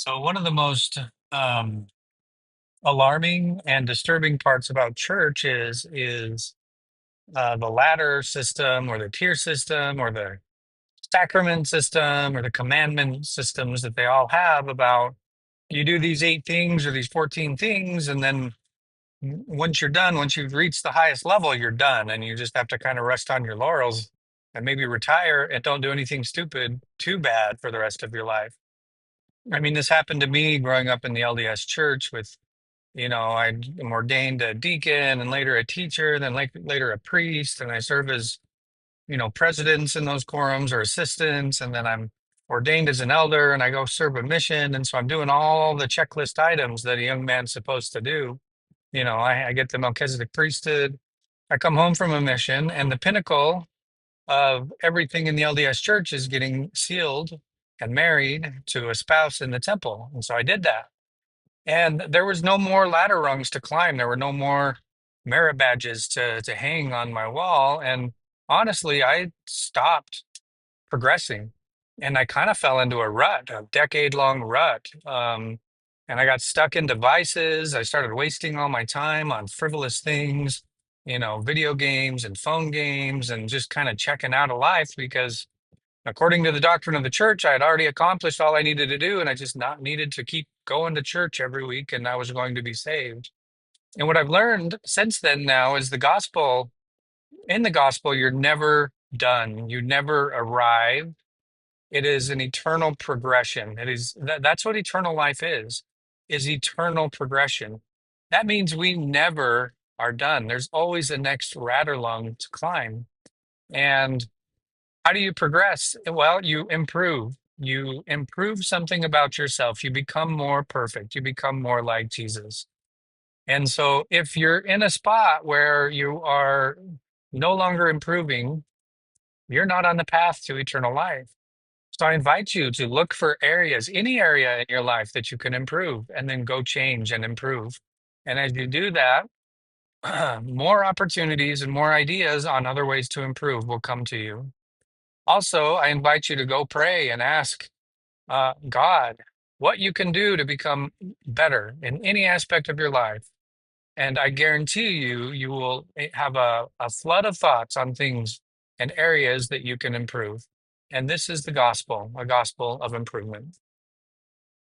So one of the most um, alarming and disturbing parts about church is the ladder system, or the tier system, or the sacrament system, or the commandment systems that they all have about you do these 8 things or these 14 things, and then once you're done, once you've reached the highest level, you're done, and you just have to kind of rest on your laurels and maybe retire and don't do anything stupid too bad for the rest of your life. I mean, this happened to me growing up in the LDS church with, I'm ordained a deacon and later a teacher, then later a priest, and I serve as, presidents in those quorums or assistants, and then I'm ordained as an elder and I go serve a mission. And so I'm doing all the checklist items that a young man's supposed to do. I get the Melchizedek priesthood. I come home from a mission, and the pinnacle of everything in the LDS church is getting sealed and married to a spouse in the temple. And so I did that. And there was no more ladder rungs to climb. There were no more merit badges to hang on my wall. And honestly, I stopped progressing. And I kind of fell into a rut, a decade-long rut. And I got stuck in devices. I started wasting all my time on frivolous things, video games and phone games, and just kind of checking out of life because according to the doctrine of the church, I had already accomplished all I needed to do, and I just not needed to keep going to church every week, and I was going to be saved. And what I've learned since then now is in the gospel, you're never done. You never arrive. It is an eternal progression. That's what eternal life is eternal progression. That means we never are done. There's always a next ladder rung to climb. And how do you progress? Well, you improve. You improve something about yourself. You become more perfect. You become more like Jesus. And so if you're in a spot where you are no longer improving, you're not on the path to eternal life. So I invite you to look for areas, any area in your life that you can improve, and then go change and improve. And as you do that, more opportunities and more ideas on other ways to improve will come to you. Also, I invite you to go pray and ask God what you can do to become better in any aspect of your life. And I guarantee you, you will have a flood of thoughts on things and areas that you can improve. And this is the gospel, a gospel of improvement.